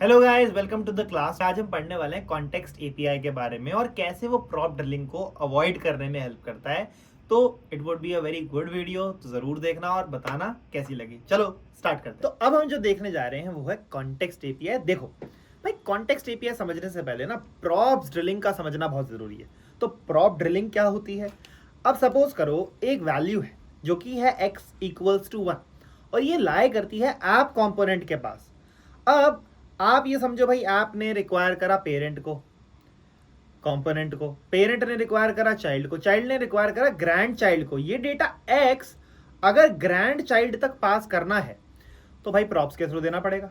Hello guys, welcome to the class. आज हम पढ़ने वाले हैं कॉन्टेक्स्ट एपीआई के बारे में और कैसे वो प्रॉप ड्रिलिंग को अवॉइड करने में हेल्प करता है। तो it would be a very good video, तो जरूर देखना और बताना कैसी लगी। चलो स्टार्ट करते हैं। तो अब हम जो देखने जा रहे हैं वो है कॉन्टेक्स्ट एपीआई। देखो भाई, कॉन्टेक्स्ट एपीआई समझने से पहले ना प्रॉप्स ड्रिलिंग का समझना बहुत जरूरी है। तो प्रॉप ड्रिलिंग क्या होती है? अब सपोज करो एक वैल्यू है जो कि है x=1 और ये लाई करती है ऐप कंपोनेंट के पास। अब आप ये समझो भाई, आपने रिक्वायर करा पेरेंट को, कंपोनेंट को, पेरेंट ने रिक्वायर करा चाइल्ड को, चाइल्ड ने रिक्वायर करा ग्रैंड चाइल्ड को। ये डेटा x अगर ग्रैंड चाइल्ड तक पास करना है तो भाई प्रॉप्स के थ्रू देना पड़ेगा।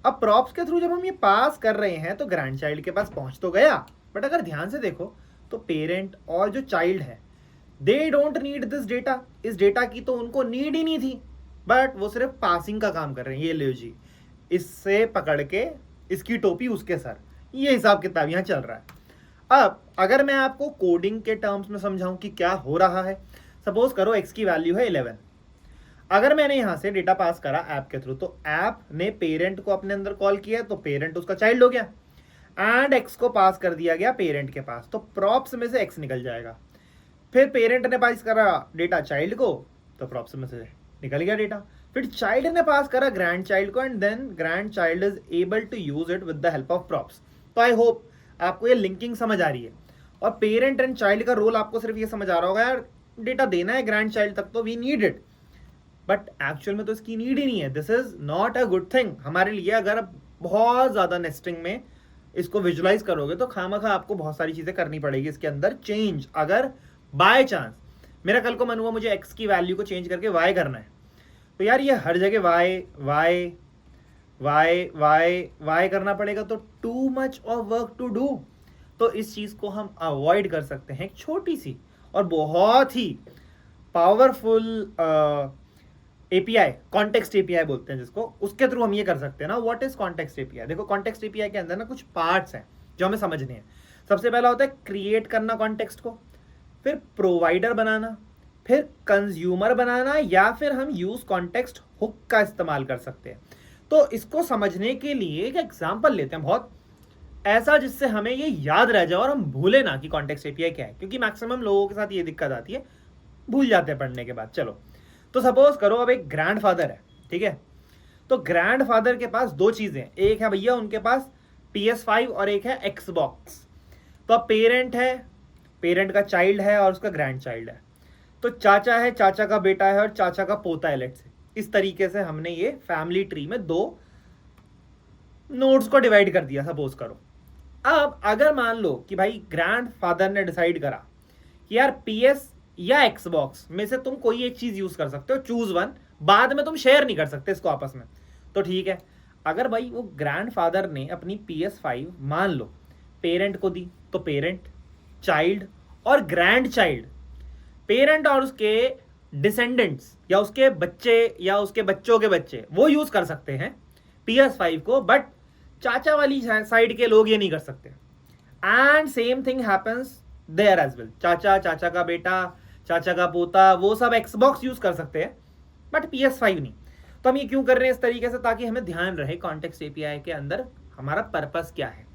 अब प्रॉप्स के थ्रू जब हम ये पास कर रहे हैं तो ग्रैंड चाइल्ड के पास पहुंच तो गया, बट अगर ध्यान से देखो तो पेरेंट और जो चाइल्ड है they don't need this data. इस डेटा की तो उनको नीड ही नहीं थी, बट वो सिर्फ पासिंग का काम कर रहे हैं। ये लो जी, इससे पकड़ के इसकी टोपी उसके सर, ये हिसाब किताब यहाँ चल रहा है। अब अगर मैं आपको कोडिंग के टर्म्स में समझाऊं कि क्या हो रहा है, सपोज करो x की वैल्यू है 11। अगर मैंने यहां से डेटा पास करा ऐप के थ्रू, तो ऐप ने पेरेंट को अपने अंदर कॉल किया तो पेरेंट उसका चाइल्ड हो गया, एंड x को पास कर दिया गया पेरेंट के पास, तो प्रॉप्स में से x निकल जाएगा। फिर पेरेंट ने पास करा डेटा चाइल्ड को तो प्रॉप्स में से निकल गया डेटा। फिर चाइल्ड ने पास करा ग्रैंड चाइल्ड को, and then grand child is able to use it with the help of props. तो आई होप आपको ये लिंकिंग समझ आ रही है। और पेरेंट एंड चाइल्ड का रोल आपको सिर्फ ये समझ आ रहा होगा, यार डेटा देना है ग्रैंड चाइल्ड तक तो we need it, but actual में तो इसकी नीड ही नहीं है। This is not a good thing हमारे लिए। अगर आप बहुत ज्यादा नेस्टिंग में इसको विजुलाइज करोगे तो खामखा आपको बहुत सारी चीजें करनी पड़ेगी इसके अंदर चेंज। अगर बाय चांस मेरा कल को मन हुआ मुझे x की वैल्यू को चेंज करके y करना है, तो यार ये हर जगह y y y y y करना पड़ेगा, तो too much of work to do. तो इस चीज को हम अवॉइड कर सकते हैं एक छोटी सी और बहुत ही पावरफुल एपीआई, कॉन्टेक्स्ट एपीआई बोलते हैं जिसको, उसके थ्रू हम ये कर सकते हैं ना। What is context API? देखो कॉन्टेक्स्ट एपीआई के अंदर ना कुछ पार्ट्स हैं जो हमें समझने हैं। सबसे पहला होता है क्रिएट करना कॉन्टेक्स्ट को, फिर प्रोवाइडर बनाना, फिर कंज्यूमर बनाना, या फिर हम यूज कॉन्टेक्स्ट हुक का इस्तेमाल कर सकते हैं। तो इसको समझने के लिए एक एग्जांपल लेते हैं, बहुत ऐसा जिससे हमें ये याद रह जाए और हम भूले ना कि कॉन्टेक्स्ट एपीआई क्या है, क्योंकि मैक्सिमम लोगों के साथ ये दिक्कत आती है, भूल जाते हैं पढ़ने के बाद। चलो, तो सपोज करो अब एक ग्रैंडफादर है, ठीक है। तो ग्रैंडफादर के पास दो चीजें हैं, एक है भैया उनके पास PS5 और एक है Xbox। तो अब पेरेंट है, पेरेंट का चाइल्ड है और उसका ग्रैंड चाइल्ड है। तो चाचा है, चाचा का बेटा है और चाचा का पोता है, लेट्स से। इस तरीके से हमने ये फैमिली ट्री में दो नोड्स को डिवाइड कर दिया, सपोज करो। अब अगर मान लो कि भाई ग्रैंडफादर ने डिसाइड करा कि यार PS या Xbox में से तुम कोई एक चीज यूज कर सकते हो, चूज वन, बाद में तुम शेयर नहीं कर सकते इसको आपस में, तो ठीक है। अगर भाई वो ग्रैंडफादर ने अपनी PS5 मान लो पेरेंट को दी, तो पेरेंट, चाइल्ड और ग्रैंड चाइल्ड, पेरेंट और उसके डिसेंडेंट्स या उसके बच्चे या उसके बच्चों के बच्चे, वो यूज कर सकते हैं PS5 को, बट चाचा वाली साइड के लोग ये नहीं कर सकते। And same thing happens there as well. चाचा, चाचा का बेटा, चाचा का पोता, वो सब Xbox यूज कर सकते हैं, बट PS5 नहीं। तो हम ये क्यों कर रहे हैं इस तरीके से? ताकि हमें ध्यान रहे कॉन्टेक्स्ट एपीआई के अंदर हमारा पर्पस क्या है।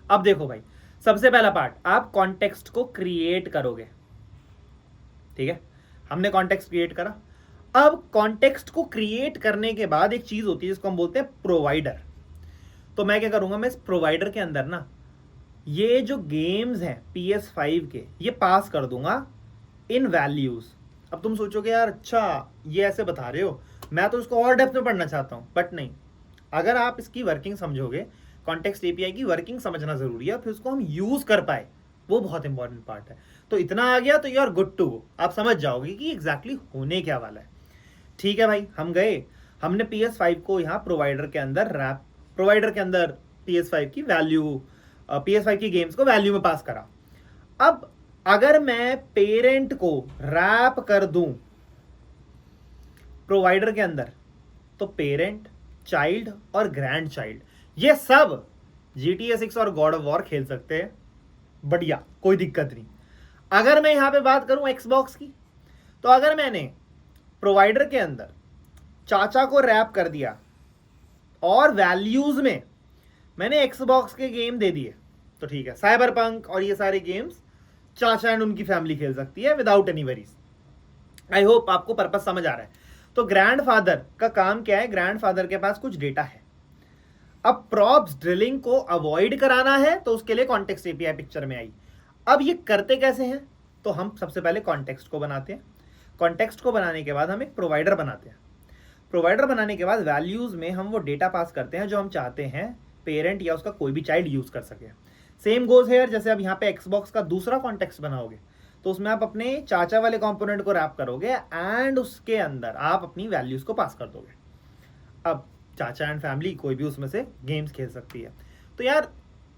अब देखो भाई, सबसे पहला पार्ट, आप कॉन्टेक्स्ट को क्रिएट करोगे, ठीक है। हमने कॉन्टेक्स्ट क्रिएट करा। अब कॉन्टेक्स्ट को क्रिएट करने के बाद एक चीज होती है जिसको हम बोलते हैं प्रोवाइडर। तो मैं क्या करूंगा, मैं इस प्रोवाइडर के अंदर ना ये जो गेम्स हैं PS5 के, ये पास कर दूंगा इन वैल्यूज। अब तुम सोचोगे यार अच्छा ये ऐसे बता रहे हो, मैं तो इसको और डेप्थ में पढ़ना चाहता हूं, बट नहीं। अगर आप इसकी वर्किंग समझोगे, कॉन्टेक्स्ट एपीआई की वर्किंग समझना जरूरी है, फिर उसको हम यूज कर पाए, वो बहुत इंपॉर्टेंट पार्ट है। तो इतना आ गया तो you are good to go, आप समझ जाओगे कि एग्जैक्टली होने क्या वाला है। ठीक है भाई, हम गए, हमने PS5 को यहाँ प्रोवाइडर के अंदर रैप, प्रोवाइडर के अंदर PS5 की वैल्यू, PS5 की गेम्स को वैल्यू में पास करा। अब अगर मैं पेरेंट को रैप कर दूं प्रोवाइडर के अंदर, तो पेरेंट, चाइल्ड और ग्रैंड चाइल्ड ये सब GTA 6 और गॉड ऑफ वॉर खेल सकते हैं, बढ़िया, कोई दिक्कत नहीं। अगर मैं यहां पे बात करूं Xbox की, तो अगर मैंने प्रोवाइडर के अंदर चाचा को रैप कर दिया और वैल्यूज में मैंने एक्सबॉक्स के गेम दे दिए तो ठीक है, साइबर पंक और ये सारे गेम्स चाचा एंड उनकी फैमिली खेल सकती है without any worries. I hope आपको पर्पस समझ आ रहा है। तो ग्रैंडफादर का काम क्या है, ग्रैंडफादर के पास कुछ डेटा है, अब प्रॉप्स ड्रिलिंग को अवॉइड कराना है तो उसके लिए कॉन्टेक्स्ट एपीआई पिक्चर में आई। अब ये करते कैसे हैं, तो हम सबसे पहले कॉन्टेक्स्ट को बनाते हैं, कॉन्टेक्स्ट को बनाने के बाद हम एक प्रोवाइडर बनाते हैं, प्रोवाइडर बनाने के बाद वैल्यूज में हम वो डेटा पास करते हैं जो हम चाहते हैं पेरेंट या उसका कोई भी चाइल्ड यूज कर सके। सेम गोज हेयर, जैसे अब यहाँ पे एक्सबॉक्स का दूसरा कॉन्टेक्स्ट बनाओगे तो उसमें आप अपने चाचा वाले कंपोनेंट को रैप करोगे एंड उसके अंदर आप अपनी वैल्यूज को पास कर दोगे। अब चाचा एंड फैमिली कोई भी उसमें से गेम्स खेल सकती है। तो यार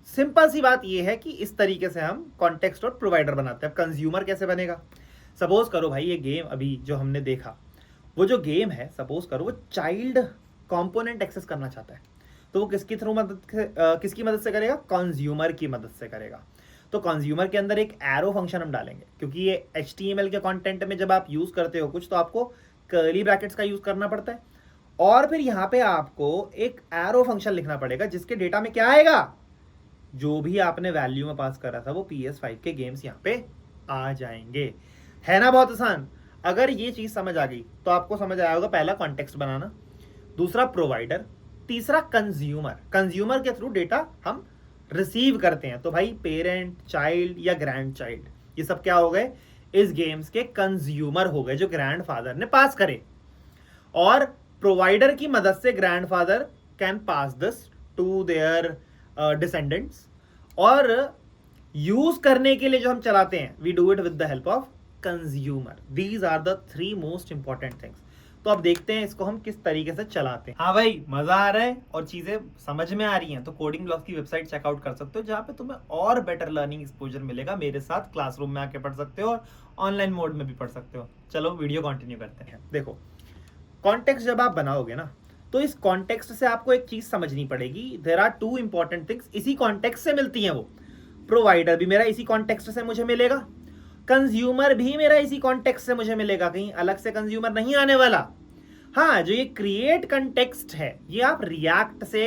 सिंपल सी बात ये है कि इस तरीके से हम कॉन्टेक्स्ट और प्रोवाइडर बनाते हैं। अब कंज्यूमर कैसे बनेगा, सपोज करो भाई ये गेम अभी जो हमने देखा, वो जो गेम है सपोज करो वो चाइल्ड कंपोनेंट एक्सेस करना चाहता है, तो वो किसकी थ्रू किसकी मदद से करेगा, कंज्यूमर की मदद से करेगा। तो कंज्यूमर के अंदर एक एरो फंक्शन हम डालेंगे, क्योंकि ये HTML के कंटेंट में जब आप यूज करते हो कुछ तो आपको कर्ली ब्रैकेट्स का यूज करना पड़ता है, और फिर यहाँ पे आपको एक एरो फंक्शन लिखना पड़ेगा जिसके डेटा में क्या आएगा, जो भी आपने वैल्यू में पास करा था वो PS5 के गेम्स यहाँ पे आ जाएंगे। है ना बहुत आसान। अगर ये चीज समझ आ गई तो आपको समझ आया होगा, पहला कॉन्टेक्स्ट बनाना, दूसरा प्रोवाइडर, तीसरा कंज्यूमर, कंज्यूमर के थ्रू डेटा हम रिसीव करते हैं। तो भाई पेरेंट, चाइल्ड या ग्रैंड चाइल्ड, ये सब क्या हो गए, इस गेम्स के कंज्यूमर हो गए जो ग्रैंडफादर ने पास करे, और प्रोवाइडर की मदद से grandfather can pass this to their descendants, और यूज करने के लिए जो हम चलाते हैं we do it with the help of consumer. These are the 3 most important things. तो अब देखते हैं इसको हम किस तरीके से चलाते हैं। हाँ भाई मजा आ रहा है और चीजें समझ में आ रही हैं तो कोडिंग ब्लॉक्स की वेबसाइट चेकआउट कर सकते हो, जहाँ पे तुम्हें और बेटर लर्निंग एक्सपोजर मिलेगा। मेरे साथ क्लासरूम में आके पढ़ सकते हो और ऑनलाइन मोड में भी पढ़ सकते हो। चलो वीडियो कंटिन्यू करते हैं। देखो कॉन्टेक्स्ट जब आप बनाओगे ना, तो इस कॉन्टेक्स्ट से आपको एक चीज समझनी पड़ेगी, देयर आर 2 इंपॉर्टेंट थिंग्स, इसी कॉन्टेक्स्ट से मिलती हैं वो। प्रोवाइडर भी मेरा इसी कॉन्टेक्स्ट से मुझे मिलेगा, कंज्यूमर भी मेरा इसी कॉन्टेक्स्ट से मुझे मिलेगा, कहीं अलग से कंज्यूमर नहीं आने वाला। हाँ, जो ये क्रिएट कॉन्टेक्स्ट है ये आप रिएक्ट से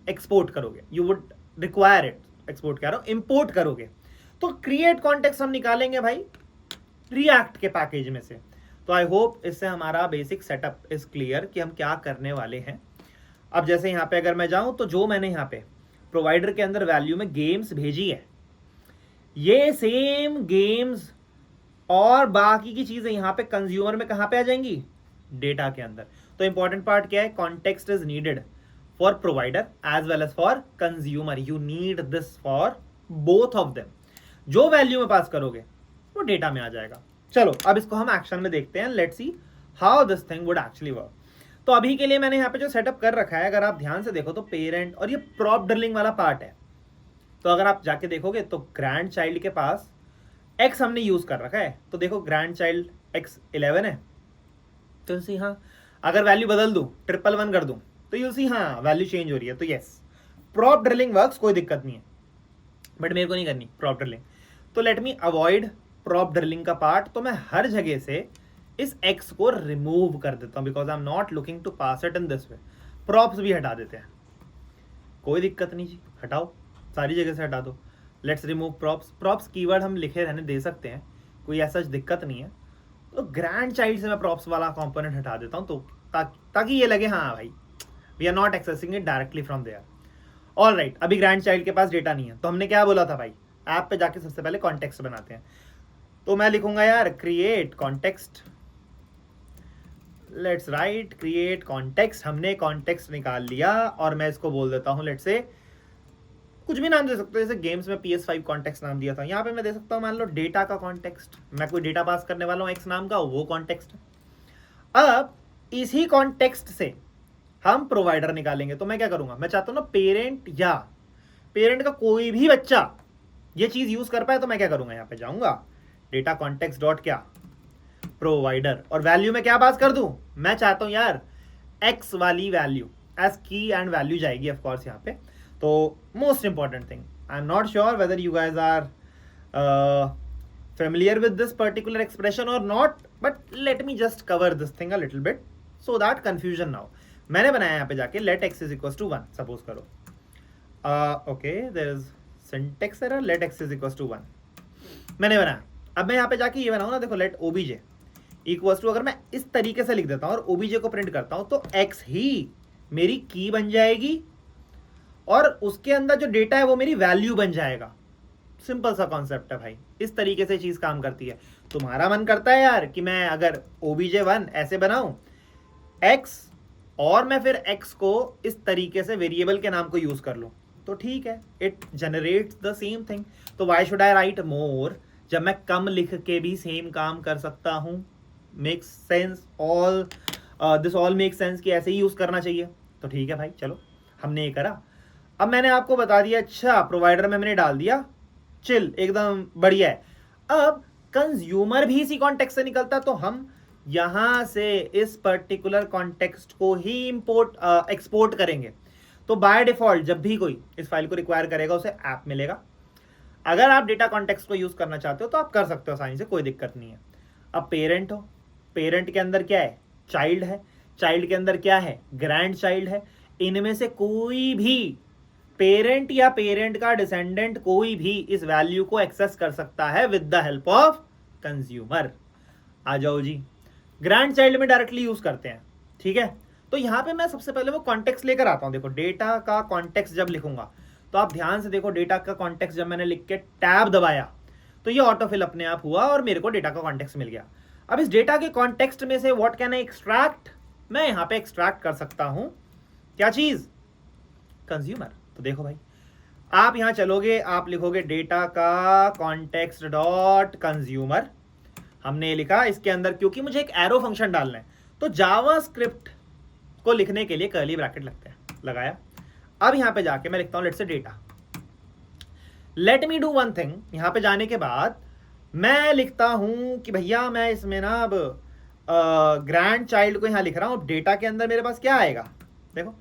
एक्सपोर्ट करोगे, you would require it, export कह रहा हूं, इंपोर्ट करोगे। तो क्रिएट कॉन्टेक्स्ट हम निकालेंगे भाई रिएक्ट के पैकेज में से। तो आई होप इससे हमारा बेसिक सेटअप इज क्लियर कि हम क्या करने वाले हैं। अब जैसे यहाँ पे अगर मैं जाऊं तो जो मैंने यहाँ पे प्रोवाइडर के अंदर वैल्यू में गेम्स भेजी है, ये सेम गेम्स और बाकी की चीजें यहाँ पे कंज्यूमर में कहाँ पे आ जाएंगी, डेटा के अंदर। तो इंपॉर्टेंट पार्ट क्या है, context is needed for provider as well as for consumer, you need this for both of them. जो वैल्यू में पास करोगे वो डेटा में आ जाएगा। चलो अब इसको हम एक्शन में देखते हैं, let's see how this thing would actually work. तो अभी के लिए मैंने यहाँ पे जो सेटअप कर रखा है, अगर आप ध्यान से देखो तो पेरेंट और ये प्रॉप ड्रिलिंग वाला पार्ट है। तो अगर आप जाके देखोगे तो ग्रैंड चाइल्ड के पास x हमने यूज कर रखा है, तो देखो ग्रैंड चाइल्ड x 11 है, तो यू सी हाँ, अगर वैल्यू बदल दूं 111 कर दूं तो यू सी हाँ वैल्यू चेंज हो रही है। तो यस प्रॉप ड्रिलिंग वर्क्स, कोई दिक्कत नहीं है, बट मेरे को नहीं करनी प्रॉप ड्रिलिंग। तो let me avoid prop drilling का पार्ट। तो मैं हर जगह से इस x को रिमूव कर देता हूं because I am not looking to pass it in this way. Props भी हटा देते हैं, कोई दिक्कत नहीं जी, हटाओ, सारी जगह से हटा दो। Let's remove props. Props keyword हम लिखे रहने दे सकते हैं, कोई ऐसा दिक्कत नहीं है। तो ग्रैंड चाइल्ड से मैं प्रॉप्स वाला कंपोनेंट हटा देता हूं, तो ताकि ये लगे हाँ भाई we are not accessing it directly from there. All right, अभी ग्रैंड चाइल्ड के पास डेटा नहीं है, तो हमने क्या बोला था भाई, ऐप पे जाके सबसे पहले कॉन्टेक्स्ट बनाते हैं। तो मैं लिखूंगा यार create context, let's write create context. हमने कॉन्टेक्स्ट निकाल लिया और मैं इसको बोल देता हूं, लेट्स से कुछ भी नाम दे सकते हो, जैसे गेम्स में PS5 कॉन्टेक्स्ट नाम दिया था, यहाँ पे मैं दे सकता हूँ मान लो डेटा का कॉन्टेक्स्ट, मैं कोई डेटा पास करने वाला हूँ x नाम का, वो कॉन्टेक्स्ट। अब इसी कॉन्टेक्स्ट से हम प्रोवाइडर निकालेंगे। तो मैं क्या करूंगा, मैं चाहता हूँ ना पेरेंट या पेरेंट का कोई भी बच्चा ये चीज यूज कर पाए, तो मैं क्या करूंगा, यहाँ पे जाऊंगा डेटा कॉन्टेक्स्ट डॉट क्या प्रोवाइडर, और वैल्यू में क्या पास कर दूं, मैं चाहता हूं यार x वाली value as key and value जाएगी ऑफकोर्स यहाँ पे। तो most important thing, I am not sure whether you guys are familiar with this particular expression or not, but let me just cover this thing a little bit so that confusion now। मैंने बनाया यहाँ पे जाके let x is equals to 1 suppose करो। Okay, there is syntax error, let x is equal to 1 मैंने बनाया। अब मैं यहाँ पे जाके ये बनाऊँ ना, देखो लेट ओबीजे इक्वल्स टू, अगर मैं इस तरीके से लिख देता हूँ और ओबीजे को प्रिंट करता हूँ तो एक्स ही मेरी की बन जाएगी और उसके अंदर जो डेटा है वो मेरी वैल्यू बन जाएगा। सिंपल सा कॉन्सेप्ट है भाई, इस तरीके से चीज काम करती है। तुम्हारा मन करता है यार कि मैं अगर obj1 ऐसे बनाऊं x और मैं फिर x को इस तरीके से वेरिएबल के नाम को यूज कर लूं तो ठीक है, it generates the same thing. तो व्हाई शुड आई राइट मोर जब मैं कम लिख के भी सेम काम कर सकता हूं। Makes sense, all this all make sense कि ऐसे ही यूज करना चाहिए। तो ठीक है भाई, चलो हमने ये करा। अब मैंने आपको बता दिया, अच्छा प्रोवाइडर में मैंने डाल दिया, चिल एकदम बढ़िया है। अब कंज्यूमर भी इसी कॉन्टेक्स्ट से निकलता तो हम यहां से इस पर्टिकुलर कॉन्टेक्स्ट को ही इंपोर्ट एक्सपोर्ट करेंगे। तो बाय डिफॉल्ट जब भी कोई इस फाइल को रिक्वायर करेगा उसे ऐप मिलेगा। अगर आप डेटा कॉन्टेक्स्ट को यूज करना चाहते हो तो आप कर सकते हो आसानी से, कोई दिक्कत नहीं है। अब पेरेंट हो, पेरेंट के अंदर क्या है, चाइल्ड है, चाइल्ड के अंदर क्या है, ग्रैंड चाइल्ड है। इनमें से कोई भी पेरेंट या पेरेंट का डिसेंडेंट कोई भी इस वैल्यू को एक्सेस कर सकता है with the help of consumer. आ जाओ जी, ग्रैंड चाइल्ड में डायरेक्टली यूज करते हैं, ठीक है। तो यहां पे मैं सबसे पहले वो कॉन्टेक्स्ट लेकर आता हूं। देखो डेटा का कॉन्टेक्स्ट जब लिखूंगा तो आप ध्यान से देखो, डेटा का कॉन्टेक्स्ट जब मैंने लिख के टैब दबाया तो ये ऑटोफिल अपने आप हुआ और मेरे को डेटा का कॉन्टेक्स्ट मिल गया। अब इस डेटा के कॉन्टेक्स्ट में से व्हाट कैन आई एक्सट्रैक्ट, मैं यहां पे एक्सट्रैक्ट कर सकता हूं क्या चीज, कंज्यूमर। तो देखो भाई, आप यहां चलोगे, आप लिखोगे डेटा का कॉन्टेक्स्ट डॉट कंज्यूमर, हमने ये लिखा। इसके अंदर क्योंकि मुझे एक एरो फंक्शन डालना है तो जावास्क्रिप्ट को लिखने के लिए कर्ली ब्रैकेट लगते हैं, लगाया। अब यहां पे जाके मैं लिखता हूं let's say data, let me do one thing. यहां पे जाने के बाद मैं लिखता हूं कि भैया मैं इसमें ना अब ग्रैंड चाइल्ड को यहां लिख रहा हूं। डेटा के अंदर मेरे पास क्या आएगा, देखो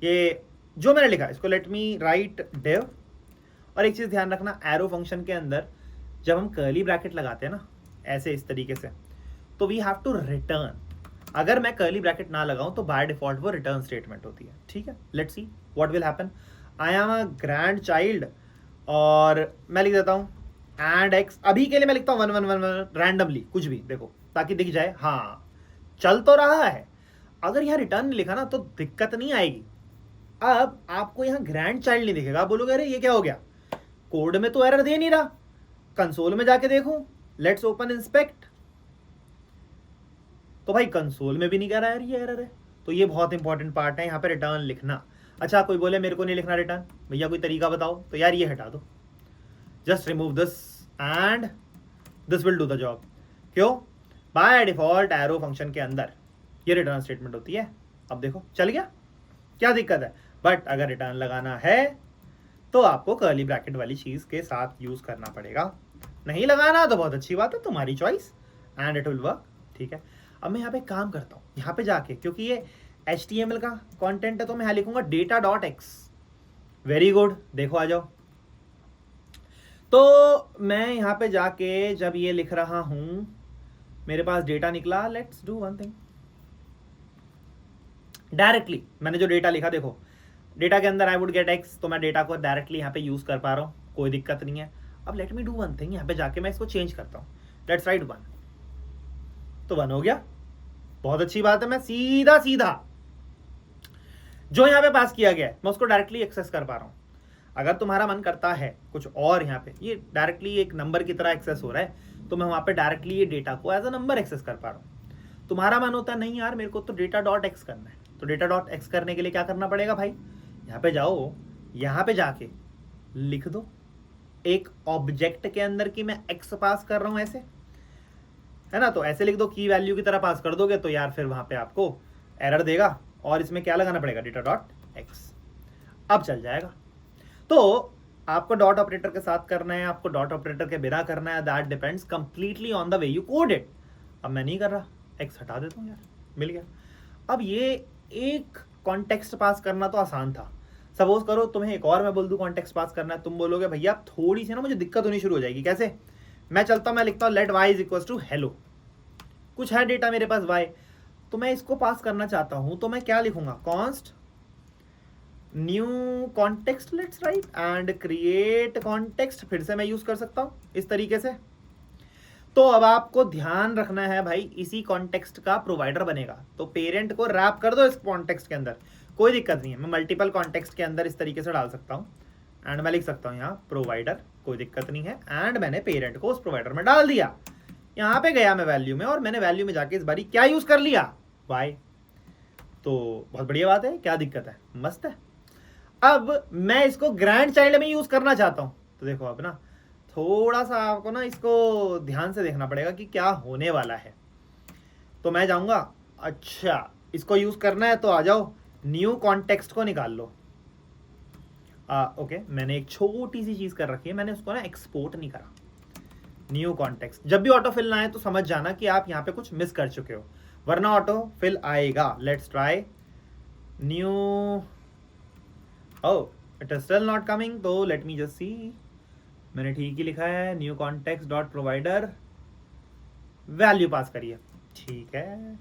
ये जो मैंने लिखा इसको लेट मी राइट डिव। और एक चीज ध्यान रखना, एरो फंक्शन के अंदर जब हम कर्ली ब्रैकेट लगाते हैं ना ऐसे इस तरीके से, तो वी हैव टू रिटर्न। अगर मैं कर्ली ब्रैकेट ना लगाऊं तो बाय डिफॉल्ट वो रिटर्न स्टेटमेंट होती है, ठीक है। Let's see what will happen. I am a grand child और मैं लिख देता हूं एंड एक्स। अभी के लिए मैं लिखता हूं 1 1 1 1 रैंडमली कुछ भी, देखो ताकि दिख जाए हाँ चल तो रहा है। अगर यहां रिटर्न नहीं लिखा ना तो दिक्कत नहीं आएगी। अब आपको यहां ग्रैंड चाइल्ड नहीं दिखेगा, बोलोगे अरे ये क्या हो गया, कोड में तो एरर दे नहीं रहा, कंसोल में जाके देखूं, लेट्स ओपन इंस्पेक्ट, तो भाई कंसोल में भी नहीं कह रहा यार ये एरर है। तो ये बहुत इंपॉर्टेंट पार्ट है, यहाँ पे रिटर्न लिखना। अच्छा कोई बोले मेरे को नहीं लिखना रिटर्न, भैया कोई तरीका बताओ, तो यार ये हटा दो, just remove this and this will do the job. क्यों, बाय डिफॉल्ट एरो फंक्शन के अंदर ये रिटर्न स्टेटमेंट होती है। अब देखो चल गया, क्या दिक्कत है। बट अगर रिटर्न लगाना है तो आपको कर्ली ब्रैकेट वाली चीज के साथ यूज करना पड़ेगा। नहीं लगाना तो बहुत अच्छी बात है, तुम्हारी choice and it will work, ठीक है। अब मैं यहाँ पे काम करता हूँ, यहाँ पे जाके क्योंकि ये HTML का कंटेंट है तो मैं यहाँ लिखूंगा data dot x. Very good, देखो आ जाओ। तो मैं यहाँ पे जाके जब ये लिख रहा हूं मेरे पास डेटा निकला। Let's do one thing, directly मैंने जो डेटा लिखा, देखो डेटा के अंदर आई वुड गेट एक्स, तो मैं डेटा को डायरेक्टली यहाँ पे यूज कर पा रहा हूँ, कोई दिक्कत नहीं है। अब let me do one thing, यहाँ पे जाके मैं इसको चेंज करता हूँ, लेट्स राइट 1, तो 1 हो गया, बहुत अच्छी बात है। मैं सीधा सीधा जो यहाँ पे पास किया गया है मैं उसको डायरेक्टली एक्सेस कर पा रहा हूँ। अगर तुम्हारा मन करता है कुछ और, यहाँ पे ये डायरेक्टली एक नंबर की तरह एक्सेस हो रहा है तो मैं वहाँ पे डायरेक्टली ये डेटा को एज अ नंबर एक्सेस कर पा रहा हूँ। तुम्हारा मन होता है नहीं यार मेरे को तो डेटा डॉट एक्स करना है, तो डेटा डॉट एक्स करने के लिए क्या करना पड़ेगा भाई, यहाँ पे जाओ, यहाँ पे जाके लिख दो एक ऑब्जेक्ट के अंदर कि मैं एक्स पास कर रहा हूँ, ऐसे है ना। तो ऐसे लिख दो, की वैल्यू की तरह पास कर दोगे तो यार फिर वहां पे आपको एरर देगा और इसमें क्या लगाना पड़ेगा, डेटा डॉट एक्स। अब चल जाएगा। तो आपको डॉट ऑपरेटर के साथ करना है, आपको डॉट ऑपरेटर के बिना करना है, that depends completely on the way you code it. अब मैं नहीं कर रहा, एक्स हटा देता हूँ यार, मिल गया। अब ये एक कॉन्टेक्स्ट पास करना तो आसान था। सपोज करो तुम्हें एक और मैं बोल दूं कॉन्टेक्स्ट पास करना है, तुम बोलोगे भैया थोड़ी सी ना मुझे दिक्कत होनी शुरू हो जाएगी। कैसे, मैं चलता हूं, मैं लिखता हूं let y is equal to hello, कुछ है डेटा मेरे पास y, तो मैं इसको पास करना चाहता हूं तो मैं क्या लिखूंगा, const new context let's write and create context, फिर से मैं यूज कर सकता हूं इस तरीके से। तो अब आपको ध्यान रखना है भाई, इसी कॉन्टेक्स्ट का प्रोवाइडर बनेगा, तो पेरेंट को रैप कर दो इस कॉन्टेक्स्ट के अंदर, कोई दिक्कत नहीं है। मैं मल्टीपल कॉन्टेक्स्ट के अंदर इस तरीके से डाल सकता हूँ एंड मैं लिख सकता हूँ यहाँ प्रोवाइडर, कोई दिक्कत नहीं है। एंड मैंने पेरेंट को उस प्रोवाइडर में डाल दिया। यहाँ पे गया मैं वैल्यू में और मैंने वैल्यू में जाके इस बारी क्या यूज कर लिया, वाई। तो बहुत बढ़िया बात है, क्या दिक्कत है, मस्त है। अब मैं इसको ग्रैंड चाइल्ड में यूज करना चाहता हूँ, तो देखो अब ना थोड़ा सा आपको ना इसको ध्यान से देखना पड़ेगा कि क्या होने वाला है। तो मैं जाऊंगा, अच्छा इसको यूज करना है तो आ जाओ, न्यू कॉन्टेक्स्ट को निकाल लो। ओके, मैंने एक छोटी सी चीज कर रखी है, मैंने उसको ना एक्सपोर्ट नहीं करा। न्यू कॉन्टेक्स्ट, जब भी ऑटो फिल ना आए तो समझ जाना कि आप यहाँ पे कुछ मिस कर चुके हो, वरना ऑटो फिल आएगा। Let's try new, oh it is still not coming, तो लेट मी जस्ट सी। मैंने ठीक ही लिखा है, new context dot provider, value pass करिए, ठीक है,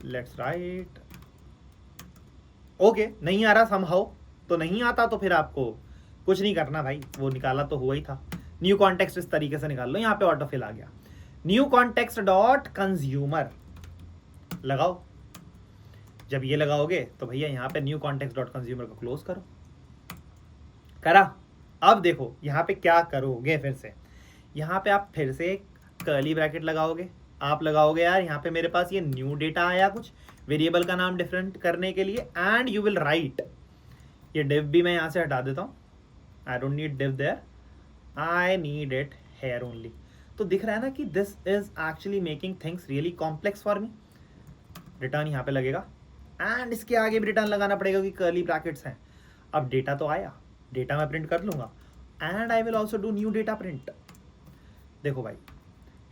लेट्स राइट। ओके, नहीं आ रहा समहाउ, तो नहीं आता तो फिर आपको कुछ नहीं करना भाई, वो निकाला तो हुआ ही था। न्यू कॉन्टेक्स्ट इस तरीके से निकाल लो, यहाँ पे ऑटो फिल आ गया। न्यू कॉन्टेक्स्ट डॉट कंज्यूमर लगाओ, जब ये लगाओगे तो भैया यहाँ पे न्यू कॉन्टेक्स्ट डॉट कंज्यूमर को क्लोज करो, करा। अब देखो यहाँ पे क्या करोगे, फिर से यहाँ पे आप फिर से कर्ली ब्रैकेट लगाओगे। आप लगाओगे यार यहाँ पे मेरे पास ये न्यू डेटा आया कुछ, वेरिएबल का नाम डिफरेंट करने के लिए, एंड यू विल राइट, ये डिव भी मैं यहाँ से हटा देता हूँ, I don't need div there, I need it here only. तो दिख रहा है ना कि this is actually making things really complex for me. Return यहाँ पे लगेगा एंड इसके आगे भी रिटर्न लगाना पड़ेगा कि कर्ली ब्रैकेट्स हैं। अब डेटा तो आया, डेटा मैं प्रिंट कर लूंगा and I will also do new data print. देखो भाई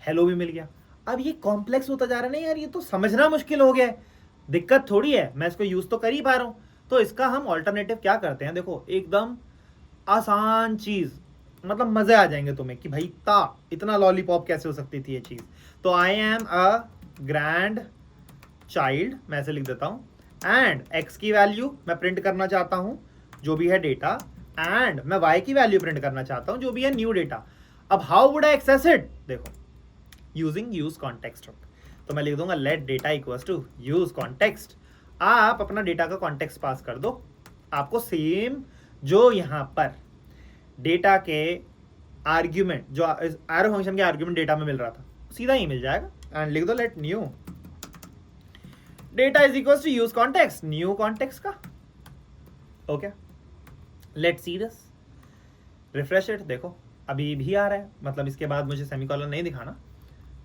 हेलो भी मिल गया। अब ये कॉम्प्लेक्स होता जा रहा है ना यार, ये तो समझना मुश्किल हो गया है। दिक्कत थोड़ी है, मैं इसको यूज तो कर ही पा रहा हूँ। तो इसका हम ऑल्टरनेटिव क्या करते हैं, देखो एकदम आसान चीज, मतलब मजे आ जाएंगे तुम्हें कि भाई इतना लॉलीपॉप कैसे हो सकती थी ये चीज। तो I am a grand child, मैं ऐसे लिख देता हूँ, एंड एक्स की वैल्यू मैं प्रिंट करना चाहता हूँ जो भी है डेटा, एंड मैं वाई की वैल्यू प्रिंट करना चाहता हूँ जो भी है न्यू डेटा। अब how would I access it, देखो यूजिंग यूज कॉन्टेक्स्ट हुक। तो मैं लिख दूंगा let data equals to use context. आप अपना डेटा का कॉन्टेक्स्ट पास कर दो, आपको सेम जो यहाँ पर डेटा के आर्ग्यूमेंट, जो एरो फंक्शन के आर्ग्यूमेंट डेटा में मिल रहा था, सीधा ही मिल जाएगा। एंड लिख दो let new data is equals to use context, new context का। Okay, let see this, refresh it, देखो अभी भी आ रहा है, मतलब इसके बाद मुझे सेमीकोलन नहीं दिखाना,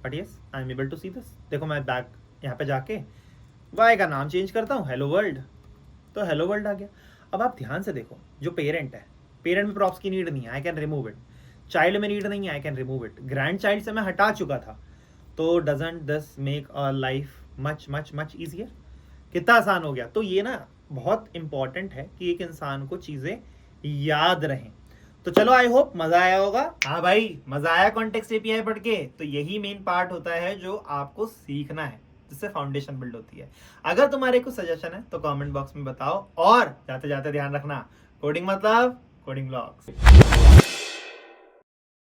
but yes I am able to see this. देखो मैं बैक यहाँ पे जाके वाई का नाम चेंज करता हूँ, हेलो वर्ल्ड, तो हेलो वर्ल्ड आ गया। अब आप ध्यान से देखो, जो पेरेंट है, पेरेंट में प्रॉप्स की नीड नहीं है, I can remove it. Child में नीड नहीं है, I can remove it. Grand child से मैं हटा चुका था, तो doesn't this make a life much much much easier, कितना आसान हो गया। तो ये ना बहुत इंपॉर्टेंट है कि एक इंसान को चीजें याद रहें। तो चलो आई होप मजा आया होगा। हाँ भाई मजा आया कॉन्टेक्स्ट एपीआई पढ़ के। तो यही मेन पार्ट होता है जो आपको सीखना है, जिससे फाउंडेशन बिल्ड होती है। अगर तुम्हारे कुछ सजेशन है तो कमेंट बॉक्स में बताओ, और जाते जाते ध्यान रखना, कोडिंग मतलब कोडिंग ब्लॉग्स।